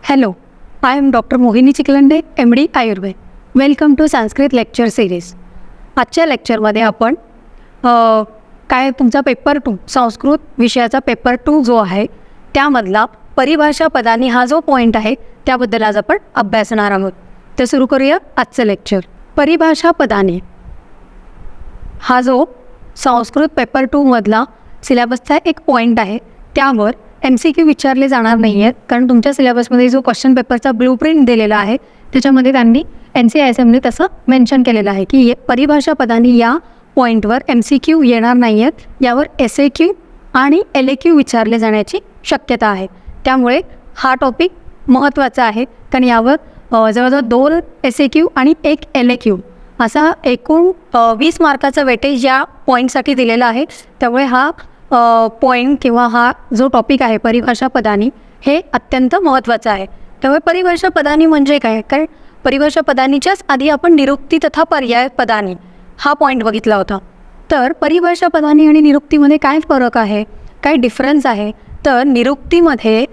Hello, I am Dr. Mohini Chikhalande, MD Ayurveda. Welcome to Sanskrit lecture series. आजच्या लेक्चरमध्ये आपण काय तुमचा पेपर 2 संस्कृत विषयाचा पेपर 2 जो आहे त्यामधला परिभाषा पदानी हा जो पॉईंट आहे त्याबद्दल आज आपण अभ्यासणार आहोत. तर सुरू करूया आजचं लेक्चर. परिभाषा पदानी हा जो संस्कृत पेपर 2 मधला सिलेबसचा एक पॉईंट आहे. त्यावर MCQ विचारले जाणार नाही आहेत, कारण तुमच्या सिलेबसमध्ये जो क्वेश्चन पेपरचा ब्लूप्रिंट दिलेला आहे त्याच्यामध्ये त्यांनी NCISMने तसं मेन्शन केलेलं आहे की परिभाषा पदानी या पॉईंटवर MCQ येणार नाही आहेत. यावर SAQ आणि LAQ विचारले जाण्याची शक्यता आहे. त्यामुळे हा टॉपिक महत्त्वाचा आहे, कारण यावर जवळजवळ 2 SAQ आणि 1 LAQ असा एकूण 20 मार्काचा वेटेज या पॉईंटसाठी दिलेला आहे. त्यामुळे हा पॉईंट किंवा हा जो टॉपिक आहे परिभाषा पदानी हे अत्यंत महत्त्वाचं आहे. त्यामुळे परिभाषा पदानी म्हणजे काय, कारण परिभाषा पदानीच्याच आधी आपण निरुक्ती तथा पर्याय पदानी हा पॉईंट बघितला होता. तर परिभाषा पदानी आणि निरुक्तीमध्ये काय फरक आहे, काय डिफरन्स आहे, तर निरुक्तीमध्ये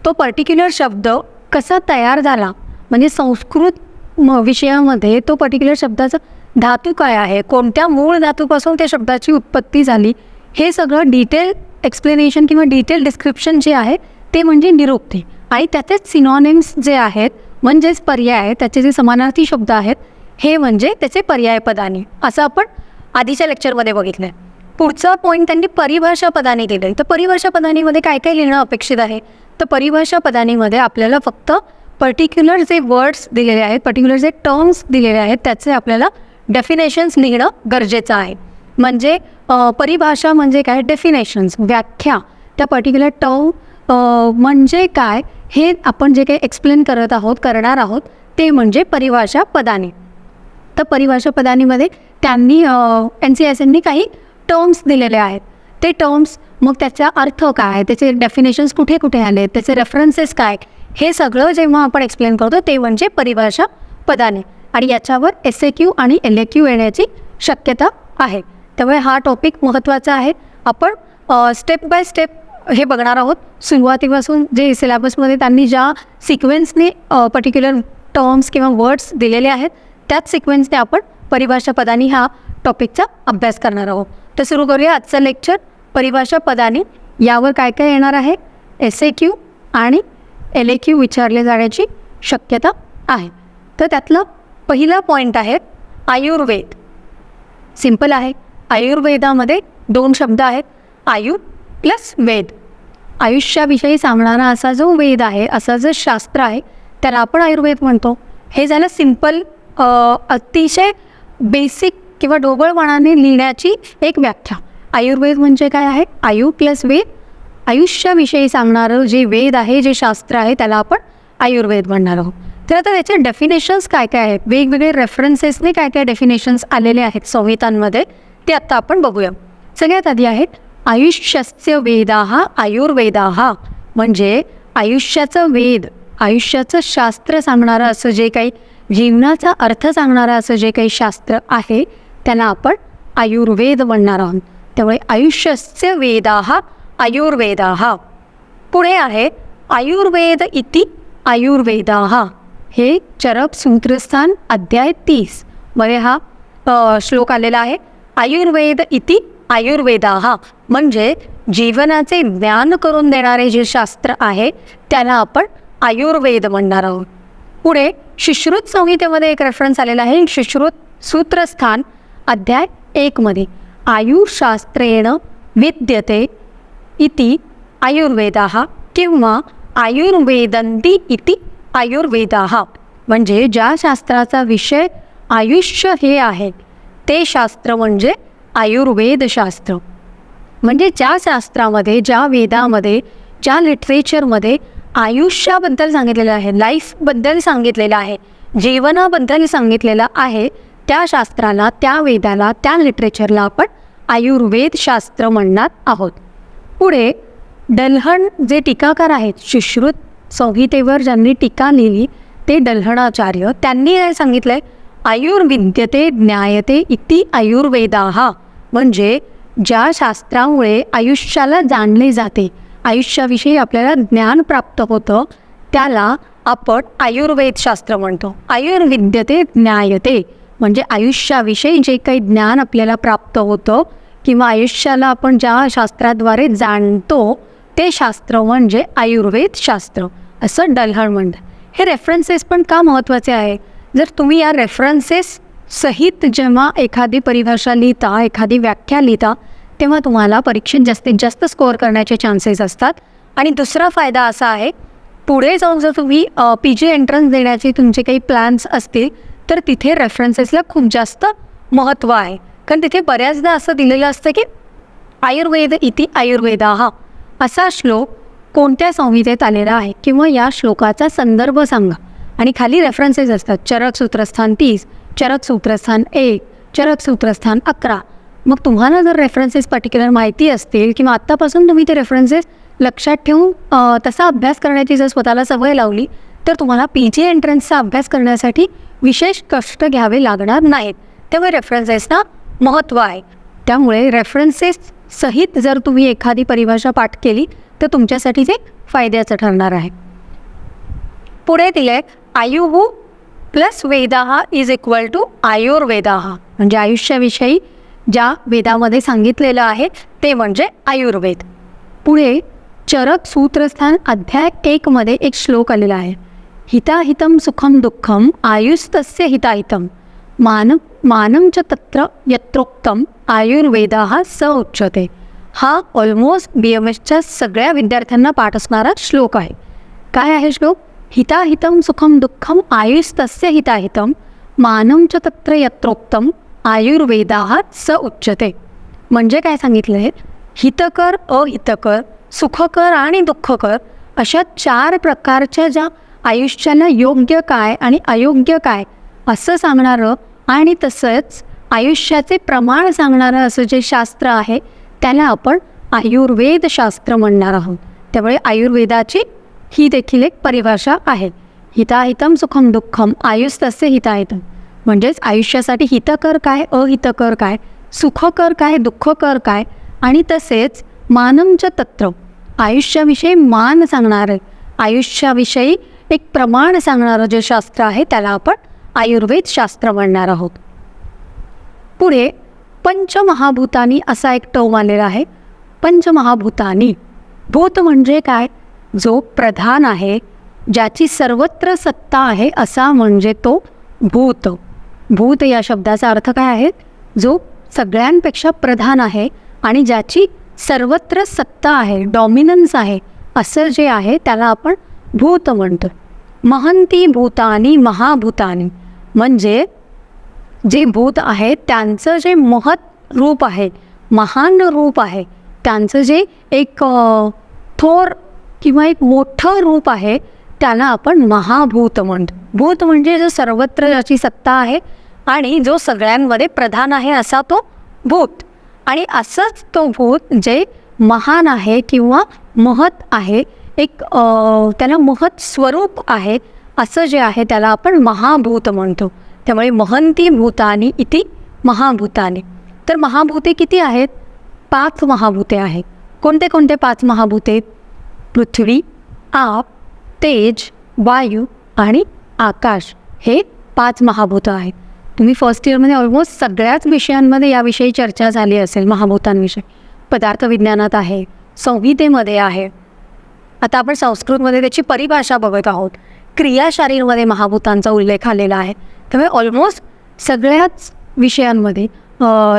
तो पर्टिक्युलर शब्द कसा तयार झाला, म्हणजे संस्कृत विषयामध्ये तो पर्टिक्युलर शब्दाचा धातू काय आहे, कोणत्या मूळ धातूपासून त्या शब्दाची उत्पत्ती झाली, हे सगळं डिटेल एक्सप्लेनेशन किंवा डिटेल डिस्क्रिप्शन जे आहे ते म्हणजे निरुक्ती. आणि त्याचेच सिनॉनिम्स जे आहेत म्हणजेच पर्याय आहेत, त्याचे जे समानार्थी शब्द आहेत हे म्हणजे त्याचे पर्याय पदानी, असं आपण आधीच्या लेक्चरमध्ये बघितलं आहे. पुढचा पॉईंट त्यांनी परिभाषा पदानी दिलं आहे. तर परिभाषा पदानीमध्ये काय काय लिहिणं अपेक्षित आहे, तर परिभाषा पदानीमध्ये आपल्याला फक्त पर्टिक्युलर जे वर्ड्स दिलेले आहेत, पर्टिक्युलर जे टर्म्स दिलेले आहेत त्याचे आपल्याला डेफिनेशन्स लिहिणं गरजेचं आहे. म्हणजे परिभाषा म्हणजे काय, डेफिनेशन्स, व्याख्या, त्या पर्टिक्युलर टर्म म्हणजे काय हे आपण जे काही एक्सप्लेन करणार आहोत ते म्हणजे परिभाषा पदानी. तर परिभाषा पदानीमध्ये त्यांनी NCISMने काही टर्म्स दिलेले आहेत. ते टर्म्स मग त्याचा अर्थ काय, त्याचे डेफिनेशन्स कुठे कुठे आले, त्याचे रेफरन्सेस काय, हे सगळं जेव्हा आपण एक्सप्लेन करतो ते म्हणजे परिभाषा पदानी. आणि याच्यावर SAQ आणि LAQ येण्याची शक्यता आहे. त्यामुळे हा टॉपिक महत्त्वाचा आहे. आपण स्टेप बाय स्टेप हे बघणार आहोत. सुरुवातीपासून जे सिलेबसमध्ये त्यांनी ज्या सिक्वेन्सने पर्टिक्युलर टर्म्स किंवा वर्ड्स दिलेले आहेत त्याच सिक्वेन्सने आपण परिभाषा पदानी हा टॉपिकचा अभ्यास करणार आहोत. तर सुरू करूया आजचं लेक्चर. परिभाषा पदानी यावर काय काय येणार आहे, SAQ आणि LAQ विचारले जाण्याची शक्यता आहे. तर त्यातलं पहिला पॉईंट आहे आयुर्वेद. सिंपल आहे. आयुर्वेदामध्ये 2 शब्द आहेत, आयु प्लस वेद. आयुष्याविषयी सांगणारा असा जो वेद आहे, असा जो शास्त्र आहे त्याला आपण आयुर्वेद म्हणतो. हे झालं सिंपल, अतिशय बेसिक किंवा ढोबळपणाने लिहिण्याची एक व्याख्या. आयुर्वेद म्हणजे काय आहे, आयु प्लस वेद. आयुष्याविषयी सांगणारं जे वेद आहे, जे शास्त्र आहे त्याला आपण आयुर्वेद म्हणणार आहोत. तर आता त्याचे डेफिनेशन्स काय काय आहेत, वेगवेगळे रेफरन्सेसने काय काय डेफिनेशन्स आलेले आहेत संहितांमध्ये ते आत्ता आपण बघूया. सगळ्यात आधी आहेत आयुष्यस्य वेदाः आयुर्वेदाः, म्हणजे आयुष्याचं वेद, आयुष्याचं शास्त्र सांगणारं असं जे काही, जीवनाचा अर्थ सांगणारं असं जे काही शास्त्र आहे त्याला आपण आयुर्वेद म्हणणार आहोत. त्यामुळे आयुष्यस्य वेदाः आयुर्वेदाः. पुढे आहे आयुर्वेद इति आयुर्वेदाः. हे चरक सूत्रस्थान अध्याय 30 मध्ये हा श्लोक आलेला आहे. आयुर्वेद इति आयुर्वेदाः म्हणजे जीवनाचे ज्ञान करून देणारे जे शास्त्र आहे त्याला आपण आयुर्वेद म्हणणार आहोत. पुढे शुश्रुत संहितेमध्ये एक रेफरन्स आलेला आहे, शुश्रुत सूत्रस्थान अध्याय 1 मध्ये आयुर्शास्त्रेण विद्यते इति आयुर्वेदाः किंवा आयुर्वेदन्ति इति आयुर्वेदाः. म्हणजे ज्या शास्त्राचा विषय आयुष्य हे आहे ते शास्त्र म्हणजे आयुर्वेद शास्त्र. म्हणजे ज्या शास्त्रामध्ये, ज्या वेदामध्ये, ज्या लिटरेचरमध्ये आयुष्याबद्दल सांगितलेलं आहे, लाईफबद्दल सांगितलेलं आहे, जीवनाबद्दल सांगितलेलं आहे, त्या शास्त्राला, त्या वेदाला, त्या लिटरेचरला आपण आयुर्वेद शास्त्र म्हणणार आहोत. पुढे डल्हण जे टीकाकार आहेत, शुश्रुत संहितेवर ज्यांनी टीका लिहिली ते डल्हणाचार्य, त्यांनी काय सांगितलं आहे, आयुर्विद्यते ज्ञायते इति आयुर्वेदाः. म्हणजे ज्या शास्त्रामुळे आयुष्याला जाणले जाते, आयुष्याविषयी आपल्याला ज्ञान प्राप्त होतं त्याला आपण आयुर्वेदशास्त्र म्हणतो. आयुर्विद्यते ज्ञायते म्हणजे आयुष्याविषयी जे काही ज्ञान आपल्याला प्राप्त होतं किंवा आयुष्याला आपण ज्या शास्त्राद्वारे जाणतो ते शास्त्र म्हणजे आयुर्वेदशास्त्र असं डल्हळ म्हणतात. हे रेफरन्सेस पण का महत्त्वाचे आहे? जर तुम्ही या रेफरन्सेस सहित जेव्हा एखादी परिभाषा लिहिता, एखादी व्याख्या लिहिता, तेव्हा तुम्हाला परीक्षेत जास्तीत जास्त स्कोअर करण्याचे चान्सेस असतात. आणि दुसरा फायदा असा आहे, पुढे जाऊन जर तुम्ही PG एंट्रन्स देण्याचे तुमचे काही प्लॅन्स असतील तर तिथे रेफरन्सेसला खूप जास्त महत्त्व आहे. कारण तिथे बऱ्याचदा असं दिलेलं असतं की आयुर्वेद इति आयुर्वेदाः असा श्लोक कोणत्या संहितेत आलेला आहे किंवा या श्लोकाचा संदर्भ सांगा. आणि खाली रेफरन्सेस असतात. चरक सूत्रस्थान 30, चरक सूत्रस्थान 1, चरक सूत्रस्थान 11. मग तुम्हाला जर रेफरन्सेस पर्टिक्युलर माहिती असतील किंवा आत्तापासून तुम्ही ते रेफरन्सेस लक्षात ठेवून तसा अभ्यास करण्याची जर स्वतःला सवय लावली तर तुम्हाला PG एंट्रन्सचा अभ्यास करण्यासाठी विशेष कष्ट घ्यावे लागणार नाहीत. त्यामुळे रेफरन्सेसना महत्त्व आहे. त्यामुळे रेफरन्सेस सहित जर तुम्ही एखादी परिभाषा पाठ केली तर तुमच्यासाठी ते फायद्याचं ठरणार आहे. पुढे दिले आयुः प्लस वेदाः इज इक्वल टू आयुर्वेदाः म्हणजे आयुष्याविषयी ज्या वेदामध्ये सांगितलेलं आहे ते म्हणजे आयुर्वेद. पुढे चरक सूत्रस्थान अध्याय 1 मध्ये एक श्लोक आलेला आहे. हिताहितं सुखम दुःखम आयुस्तस्य हिताहितं मानं च तत्र यत्रोक्तम आयुर्वेदाः स उच्यते. हा ऑलमोस्ट BMSच्या सगळ्या विद्यार्थ्यांना पाठ असणारा श्लोक आहे. काय आहे श्लोक? हिताहितं सुखम दुःखम आयुस्तस्य हिताहितं मानं च तत्र यत्रोक्तम आयुर्वेदाः स उच्यते. म्हणजे काय सांगितलं आहे? हितकर, अहितकर, सुखकर आणि दुःखकर अशा 4 प्रकारच्या ज्या आयुष्याला योग्य काय आणि अयोग्य काय असं सांगणारं आणि तसंच आयुष्याचे प्रमाण सांगणारं असं जे शास्त्र आहे त्याला आपण आयुर्वेदशास्त्र म्हणणार आहोत. त्यामुळे आयुर्वेदाची ही देखील एक परिभाषा आहे. हिताहितं सुखम दुःखम आयुस्तस्य हिताहितं म्हणजेच आयुष्यासाठी हितकर काय, अहितकर काय, सुखकर काय, दुःखकर काय आणि तसेच मानंच तत्र आयुष्याविषयी मान सांगणारं, आयुष्याविषयी एक प्रमाण सांगणारं जे शास्त्र आहे त्याला आपण आयुर्वेदशास्त्र म्हणणार आहोत. पुढे पंचमहाभूतानी असा एक टर्म आलेला आहे. पंचमहाभूतानी, भूत म्हणजे काय? जो प्रधान आहे, ज्याची सर्वत्र सत्ता आहे असा म्हणजे तो भूत. भूत या शब्दाचा अर्थ काय आहे? जो सगळ्यांपेक्षा प्रधान आहे आणि ज्याची सर्वत्र सत्ता आहे, डॉमिनन्स आहे असं जे आहे त्याला आपण भूत म्हणतो. महंती भूतानी महाभूतानी म्हणजे जे भूत आहेत त्यांचं जे महत् रूप आहे, महान रूप आहे, त्यांचं जे एक थोर किंवा एक मोठं रूप आहे त्याला आपण महाभूत म्हणतो. भूत म्हणजे जो सर्वत्र ज्याची सत्ता आहे आणि जो सगळ्यांमध्ये प्रधान आहे असा तो भूत. आणि असंच तो भूत जे महान आहे किंवा महत् आहे, एक त्याला महत् स्वरूप आहे असं जे आहे त्याला आपण महाभूत म्हणतो. त्यामुळे महंती भूतानी इति महाभूतानी. तर महाभूते किती आहेत? 5 महाभूते आहेत. कोणते कोणते 5 महाभूते? पृथ्वी, आप, तेज, वायू आणि आकाश हे 5 महाभूतं आहेत. तुम्ही फर्स्ट इयरमध्ये ऑलमोस्ट सगळ्याच विषयांमध्ये याविषयी चर्चा झाली असेल. महाभूतांविषयी पदार्थविज्ञानात आहे, संहितेमध्ये आहे. आता आपण संस्कृतमध्ये त्याची परिभाषा बघत आहोत. क्रियाशारीरमध्ये महाभूतांचा उल्लेख आलेला आहे. त्यामुळे ऑलमोस्ट सगळ्याच विषयांमध्ये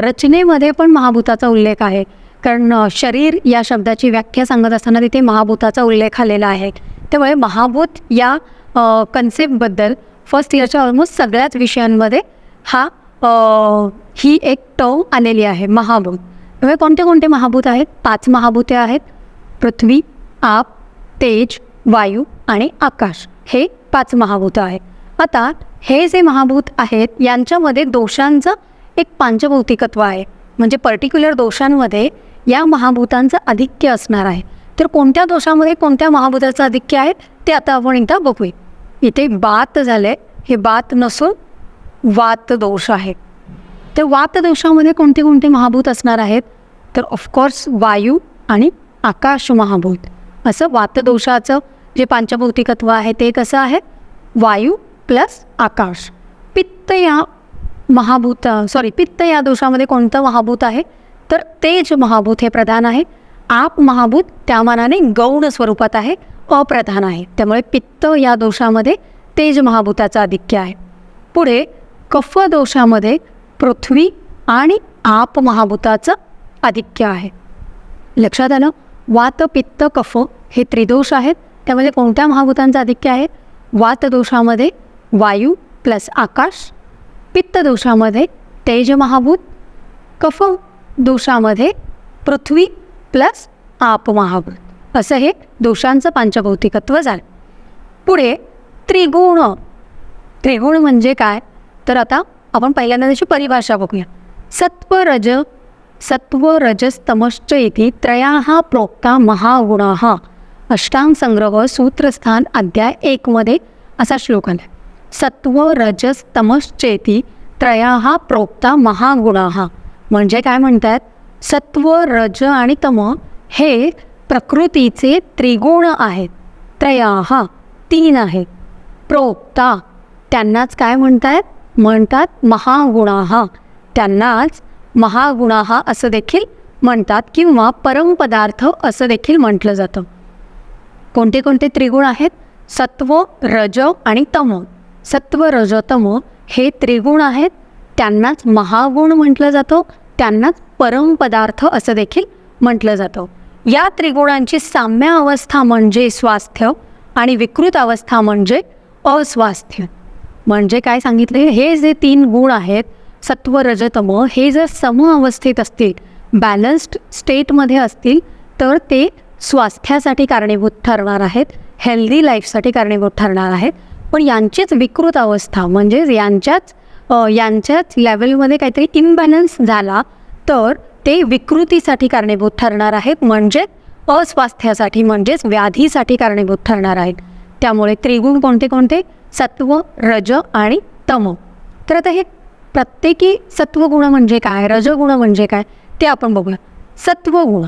रचनेमध्ये पण महाभूताचा उल्लेख आहे. कारण शरीर या शब्दाची व्याख्या सांगत असताना तिथे महाभूताचा उल्लेख आलेला आहे. त्यामुळे महाभूत या कन्सेप्टबद्दल फर्स्ट इयरच्या ऑलमोस्ट सगळ्याच विषयांमध्ये ही एक टर्म आलेली आहे, महाभूत. त्यामुळे कोणते कोणते महाभूत आहेत? 5 महाभूते आहेत. पृथ्वी, आप, तेज, वायू आणि आकाश हे 5 महाभूत आहेत. आता हे जे महाभूत आहेत यांच्यामध्ये दोषांचं एक पांचभौतिकत्व आहे. म्हणजे पर्टिक्युलर दोषांमध्ये या महाभूतांचं अधिक्य असणार आहे. तर कोणत्या दोषामध्ये कोणत्या महाभूताचं अधिक्य आहे ते आता आपण एकदा बघूया. इथे बात झालं आहे, हे बात नसून वात दोष आहे. तर वात दोषामध्ये कोणते कोणते महाभूत असणार आहेत? तर ऑफकोर्स वायू आणि आकाश महाभूत. असं वातदोषाचं जे पंचभौतिकत्व आहे ते कसं आहे, वायू प्लस आकाश. पित्त या दोषामध्ये कोणतं महाभूत आहे, तर तेज महाभूत हे प्रधान आहे. आप महाभूत त्या मानाने गौण स्वरूपात आहे, अप्रधान आहे. त्यामुळे पित्त या दोषामध्ये तेज महाभूताचं आधिक्य आहे. पुढे कफ दोषामध्ये पृथ्वी आणि आप महाभूताचं आधिक्य आहे. लक्षात आलं. वात पित्त कफ हे त्रिदोष आहेत. त्यामध्ये कोणत्या महाभूतांचं आधिक्य आहे, वात दोषामध्ये वायू प्लस आकाश, पित्त दोषामध्ये तेज महाभूत, कफ दोषामध्ये पृथ्वी प्लस आप महाभूत. असं हे दोषांचं पंचभौतिकत्व झालं. पुढे त्रिगुण. त्रिगुण म्हणजे काय, तर आता आपण पहिल्यांदा त्याची परिभाषा बघूया. सत्व रजस्तमश्च इति त्रयाः प्रोक्ता महागुणाः. अष्टांग संग्रह सूत्रस्थान अध्याय 1 मध्ये असा श्लोक आहे. सत्व रजस्तमश्चेति त्रयाः प्रोक्ता महागुणाः. म्हणजे काय म्हणतात, सत्व रज आणि तम हे प्रकृतीचे त्रिगुण आहेत. त्रयाः 3 आहेत. प्रोक्ता त्यांनाच काय म्हणतात महागुणाः. त्यांनाच महागुणाः असं देखील म्हणतात किंवा परमपदार्थ असं देखील म्हटलं जातं. कोणते कोणते त्रिगुण आहेत, सत्व रज आणि तम. सत्व रज तम हे त्रिगुण आहेत. त्यांनाच महागुण म्हटलं जातं, त्यांनाच परमपदार्थ असं देखील म्हटलं जातं. या त्रिगुणांची साम्य अवस्था म्हणजे स्वास्थ्य आणि विकृत अवस्था म्हणजे अस्वास्थ्य. म्हणजे काय सांगितले, हे जे 3 गुण आहेत सत्व रजतम हे जर सम अवस्थेत असतील, बॅलन्स्ड स्टेटमध्ये असतील, तर ते स्वास्थ्यासाठी कारणीभूत ठरणार आहेत, हेल्दी लाईफसाठी कारणीभूत ठरणार आहेत. पण यांचीच विकृत अवस्था म्हणजे यांच्याच लेवलमध्ये काहीतरी इम्बॅलन्स झाला तर ते विकृतीसाठी कारणीभूत ठरणार आहेत, म्हणजे अस्वास्थ्यासाठी म्हणजेच व्याधीसाठी कारणीभूत ठरणार आहेत. त्यामुळे त्रिगुण कोणते कोणते, सत्व रज आणि तम. तर आता हे प्रत्येकी सत्वगुण म्हणजे काय, रजगुण म्हणजे काय ते आपण बघूया. सत्वगुण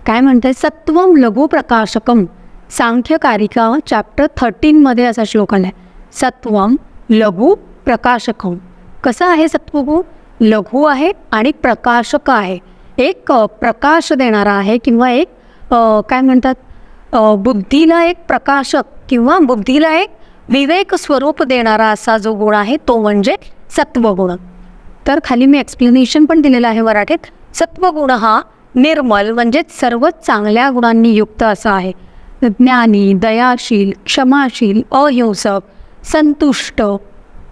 काय म्हणतात, सत्वम लघु प्रकाशकम. सांख्यकारिका चॅप्टर 13 मध्ये असा श्लोक आला आहे. सत्वम लघु प्रकाशकम. कसं आहे सत्वगुण, लघु आहे आणि प्रकाशक आहे. एक प्रकाश देणारा आहे किंवा एक काय म्हणतात बुद्धीला एक प्रकाशक किंवा बुद्धीला एक विवेक स्वरूप देणारा असा जो गुण आहे तो म्हणजे सत्वगुण. तर खाली मी एक्सप्लेनेशन पण दिलेलं आहे मराठीत. सत्वगुण हा निर्मल म्हणजेच सर्वच चांगल्या गुणांनी युक्त असा आहे. ज्ञानी, दयाशील, क्षमाशील, अहिंसक, संतुष्ट,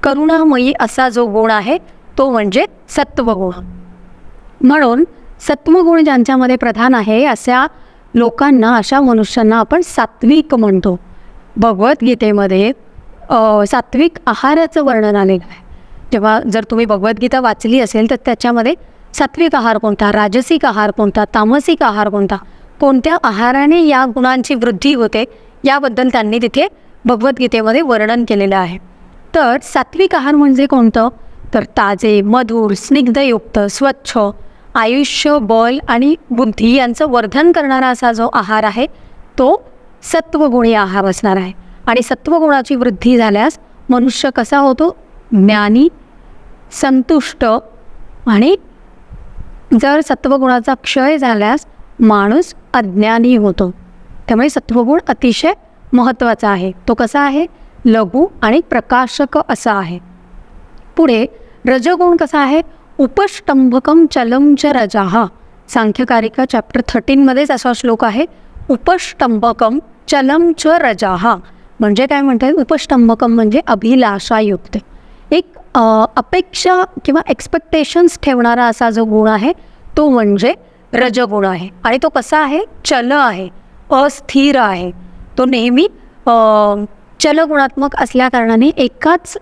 करुणामयी असा जो गुण आहे तो म्हणजे सत्वगुण. म्हणून सत्वगुण ज्यांच्यामध्ये प्रधान आहे अशा लोकांना, अशा मनुष्यांना आपण सात्विक म्हणतो. भगवद्गीतेमध्ये सात्विक आहाराचं वर्णन आलेलं आहे. जेव्हा जर तुम्ही भगवद्गीता वाचली असेल तर त्याच्यामध्ये सात्विक आहार कोणता, राजसिक आहार कोणता, तामसिक आहार कोणता, कोणत्या आहाराने या गुणांची वृद्धी होते याबद्दल त्यांनी तिथे भगवद्गीतेमध्ये वर्णन केलेलं आहे. तर सात्विक आहार म्हणजे कोणतं, तर ताजे, मधुर, स्निग्धयुक्त, स्वच्छ, आयुष्य, बल आणि बुद्धी यांचं वर्धन करणारा असा जो आहार आहे तो सत्वगुणी आहार असणार आहे. आणि सत्वगुणाची वृद्धी झाल्यास मनुष्य कसा होतो, ज्ञानी, संतुष्ट, आणि जर सत्वगुणाचा क्षय झाल्यास माणूस अज्ञानी होतो. त्यामुळे सत्वगुण अतिशय महत्त्वाचा आहे. तो कसा आहे, लघु आणि प्रकाशक असा आहे. पुढे रजगुण कसा आहे, उपष्टंभकम चलम च रजाः. सांख्यकारिका चॅप्टर 13 मध्येच असा श्लोक आहे. उपष्टंभकम चलम च रजाः म्हणजे काय म्हणतात, उपष्टंभकम म्हणजे अभिलाषायुक्त, एक अपेक्षा किंवा एक्सपेक्टेशन्स ठेवणारा असा जो गुण आहे तो म्हणजे रजगुण आहे. आणि तो कसा आहे, चल आहे, अस्थिर आहे. तो नेहमी चलगुणात्मक असल्याकारणाने एकाच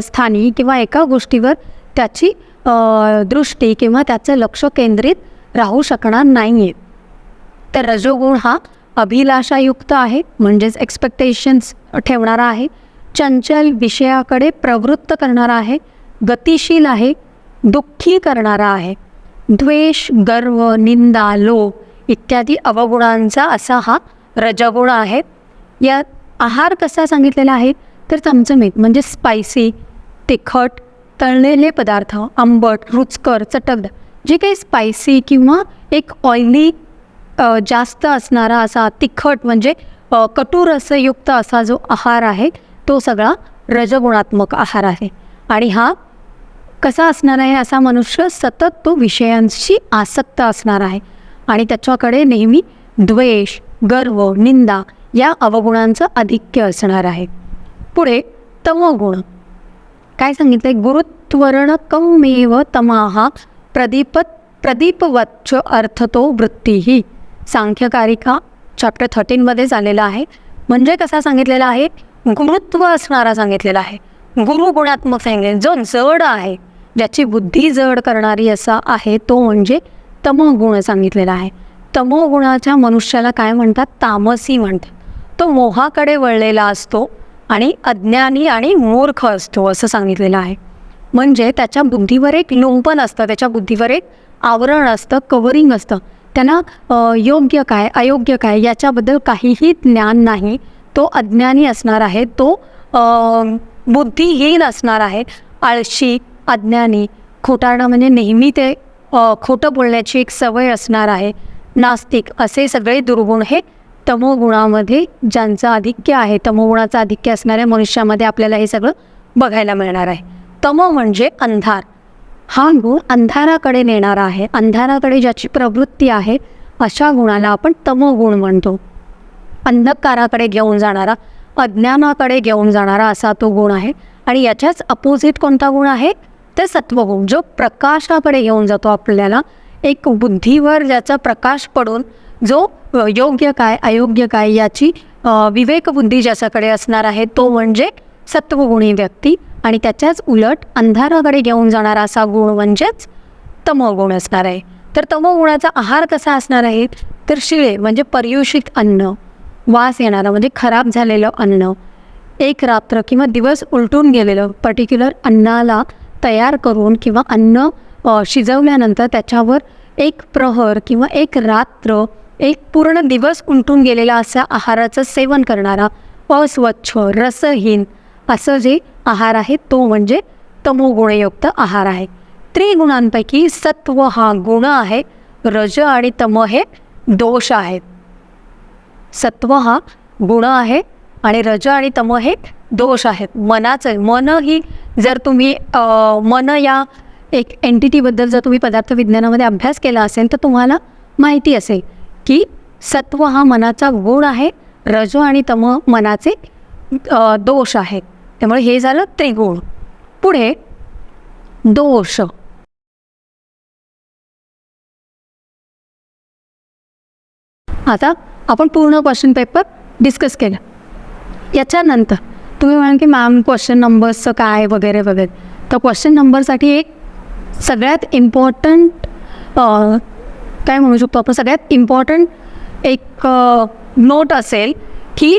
स्थानी किंवा एका गोष्टीवर त्याची दृष्टी किंवा त्याचं लक्ष केंद्रित राहू शकणार नाही आहे. तर रजोगुण हा अभिलाषायुक्त आहे म्हणजेच एक्सपेक्टेशन्स ठेवणारा आहे, चंचल, विषयाकडे प्रवृत्त करणारा आहे, गतिशील आहे, दुःखी करणारा आहे. द्वेष, गर्व, निंदा, लोभ इत्यादी अवगुणांचा असा हा रजगुण आहे. या आहार कसा सांगितलेला आहे तर चमचमीत म्हणजे स्पायसी, तिखट, तळलेले पदार्थ, आंबट, रुचकर, चटकदार, जे काही स्पायसी किंवा एक ऑइली जास्त असणारा असा, तिखट म्हणजे कटू रसयुक्त असा जो आहार आहे तो सगळा रजगुणात्मक आहार आहे. आणि हा कसा असणार आहे, असा मनुष्य सतत तो विषयांशी आसक्त असणार आहे आणि त्याच्याकडे नेहमी द्वेष, गर्व, निंदा या अवगुणांचं आधिक्य असणार आहे. पुढे तमोगुण काय सांगितलंय, गुरुत्वरणकमेव तमाहा प्रदीपवच्च अर्थतो वृत्तीही. सांख्यकारिका चॅप्टर 13मध्ये झालेला आहे. म्हणजे कसा सांगितलेला आहे, गुरुत्व असणारा सांगितलेला आहे, गुरुगुणात्मक सांगितले, जो जड आहे, ज्याची बुद्धी जड करणारी असा आहे तो म्हणजे तमोगुण सांगितलेला आहे. तमोगुणाच्या मनुष्याला काय म्हणतात, तामसी म्हणतात. तो मोहाकडे वळलेला असतो आणि अज्ञानी आणि मूर्ख असतो असं सांगितलेलं आहे. म्हणजे त्याच्या बुद्धीवर एक लुंपन असतं, त्याच्या बुद्धीवर एक आवरण असतं, कव्हरिंग असतं. त्यांना योग्य काय अयोग्य काय याच्याबद्दल काहीही ज्ञान नाही. तो अज्ञानी असणार आहे, तो बुद्धिहीन असणार आहे, आळशी, अज्ञानी, खोटारडा म्हणजे नेहमी ते खोटं बोलण्याची एक सवय असणार आहे, नास्तिक, असे सगळे दुर्गुण हे तमोगुणामध्ये ज्यांचं आधिक्य आहे, तमोगुणाचं आधिक्य असणाऱ्या मनुष्यामध्ये आपल्याला हे सगळं बघायला मिळणार आहे. तमो म्हणजे अंधार. हा गुण अंधाराकडे नेणारा आहे, अंधाराकडे ज्याची प्रवृत्ती आहे अशा गुणाला आपण तमोगुण म्हणतो. अंधकाराकडे घेऊन जाणारा, अज्ञानाकडे घेऊन जाणारा असा तो गुण आहे. आणि याच्याच अपोजिट कोणता गुण आहे तर सत्वगुण, जो प्रकाशाकडे घेऊन जातो आपल्याला, एक बुद्धीवर ज्याचा प्रकाश पडून जो योग्य काय अयोग्य काय याची विवेकबुद्धी ज्याच्याकडे असणार आहे तो म्हणजे सत्वगुणी व्यक्ती. आणि त्याच्याच उलट अंधाराकडे घेऊन जाणारा असा गुण म्हणजेच तमोगुण असणार आहे. तर तमोगुणाचा आहार कसा असणार आहे तर शिळे म्हणजे पर्युषित अन्न, वास येणारं म्हणजे खराब झालेलं अन्न, एक रात्र किंवा दिवस उलटून गेलेलं पर्टिक्युलर अन्नाला तयार करून किंवा अन्न शिजवल्यानंतर त्याच्यावर एक प्रहर किंवा एक रात्र, एक पूर्ण दिवस उलटून गेलेला असा आहाराचं सेवन करणारा, अस्वच्छ, रसहीन असं जे आहार आहे तो म्हणजे तमोगुणयुक्त आहार आहे. त्रिगुणांपैकी सत्व हा गुण आहे, रज आणि तम हे दोष आहेत. सत्व हा गुण आहे आणि रज आणि तम हे दोष आहेत. मनाचं, मन ही जर तुम्ही मन या एक एंटिटीबद्दल जर तुम्ही पदार्थ विज्ञानामध्ये अभ्यास केला असेल तर तुम्हाला माहिती असेल की सत्व हा मनाचा गुण आहे, रज आणि तम मनाचे दोष आहेत. त्यामुळे हे झालं त्रिगुण. पुढे दोष. आता आपण पूर्ण क्वेश्चन पेपर डिस्कस केला. याच्यानंतर तुम्ही म्हणाल की मॅम क्वेश्चन नंबर्सचं काय वगैरे वगैरे, तर क्वेश्चन नंबरसाठी एक सगळ्यात इम्पॉर्टंट काय म्हणू शकतो आपण, सगळ्यात इम्पॉर्टंट एक नोट असेल की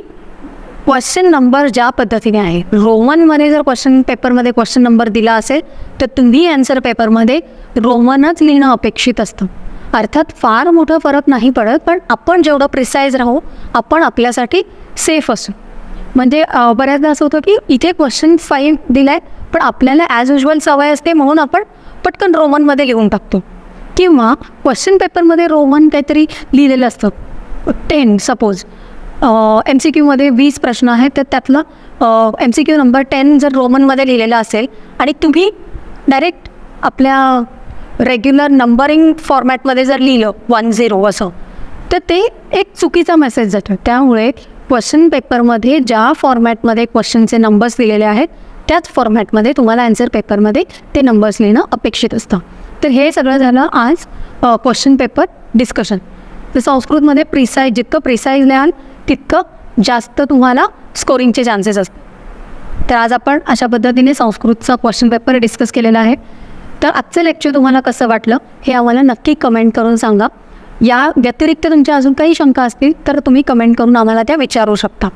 क्वेश्चन नंबर ज्या पद्धतीने आहे, रोमनमध्ये जर क्वेश्चन पेपरमध्ये क्वेश्चन नंबर दिला असेल तर तुम्ही आन्सर पेपरमध्ये रोमनच लिहिणं अपेक्षित असतं. अर्थात फार मोठा फरक नाही पडत, पण आपण जेवढं प्रिसाईज राहू आपण आपल्यासाठी सेफ असू. म्हणजे बऱ्याचदा असं होतं की इथे क्वेश्चन 5 दिला आहे पण आपल्याला ॲज युजल सवय असते म्हणून आपण पटकन रोमनमध्ये लिहून टाकतो. किंवा क्वेश्चन पेपरमध्ये रोमन काहीतरी लिहिलेलं असतं 10 सपोज, MCQ मध्ये 20 प्रश्न आहेत तर त्यातलं MCQ नंबर 10 जर रोमनमध्ये लिहिलेलं असेल आणि तुम्ही डायरेक्ट आपल्या रेग्युलर नंबरिंग फॉर्मॅटमध्ये जर लिहिलं 10 असं तर ते एक चुकीचा मेसेज जातो. त्यामुळे क्वेश्चन पेपरमध्ये ज्या फॉर्मॅटमध्ये क्वेश्चनचे नंबर्स दिलेले आहेत त्याच फॉर्मॅटमध्ये तुम्हाला आन्सर पेपरमध्ये ते नंबर्स लिहिणं अपेक्षित असतं. तर हे सगळं झालं आज क्वेश्चन पेपर डिस्कशन. तर संस्कृतमध्ये प्रिसाईज, जितकं प्रिसाईज लिहाल तितकं जास्त तुम्हाला स्कोरिंगचे चान्सेस असतात. तर आज आपण अशा पद्धतीने संस्कृतचा क्वेश्चन पेपर डिस्कस केलेला आहे. तर आजचं लेक्चर तुम्हाला कसं वाटलं हे आम्हाला नक्की कमेंट करून सांगा. या व्यतिरिक्त तुमच्या अजून काही शंका असतील तर तुम्ही कमेंट करून आम्हाला त्या विचारू शकता.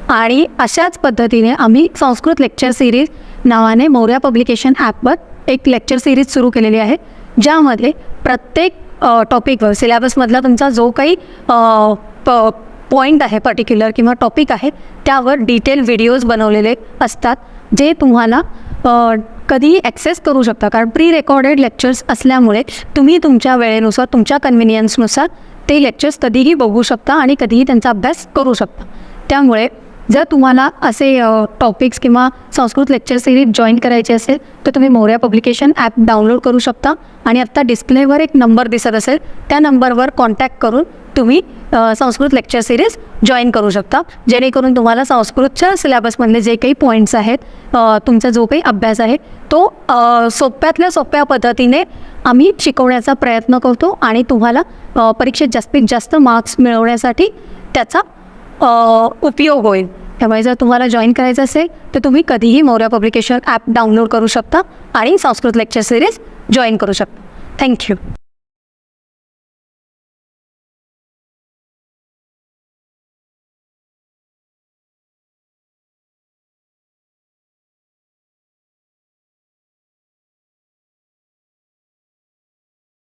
आणि अशाच पद्धतीने आम्ही संस्कृत लेक्चर सिरीज नावाने मौर्या पब्लिकेशन ॲपवर एक लेक्चर सिरीज सुरू केलेली आहे, ज्यामध्ये प्रत्येक टॉपिकवर सिलेबसमधला तुमचा जो काही पॉईंट आहे पर्टिक्युलर किंवा टॉपिक आहे त्यावर डिटेल व्हिडिओज बनवलेले असतात, जे तुम्हाला कधीही ॲक्सेस करू शकता. कारण प्री रेकॉर्डेड लेक्चर्स असल्यामुळे तुम्ही तुमच्या वेळेनुसार, तुमच्या कन्व्हिनियन्सनुसार ते लेक्चर्स कधीही बघू शकता आणि कधीही त्यांचा अभ्यास करू शकता. त्यामुळे जर तुम्हाला असे टॉपिक्स किंवा संस्कृत लेक्चर सिरीज जॉईन करायचे असेल तर तुम्ही मोरया पब्लिकेशन ॲप डाउनलोड करू शकता आणि आत्ता डिस्प्लेवर एक नंबर दिसत असेल त्या नंबरवर कॉन्टॅक्ट करून तुम्ही संस्कृत लेक्चर सिरीज जॉईन करू शकता, जेणेकरून तुम्हाला संस्कृतच्या सिलेबसमधले जे काही पॉईंट्स आहेत, तुमचा जो काही अभ्यास आहे तो सोप्यातल्या सोप्या पद्धतीने आम्ही शिकवण्याचा प्रयत्न करतो आणि तुम्हाला परीक्षेत जास्तीत जास्त मार्क्स मिळवण्यासाठी त्याचा उपयोग होईल. त्यामुळे जर तुम्हाला जॉईन करायचं असेल तर तुम्ही कधीही मोरया पब्लिकेशन ॲप डाउनलोड करू शकता आणि संस्कृत लेक्चर सिरीज जॉईन करू शकता. थँक्यू.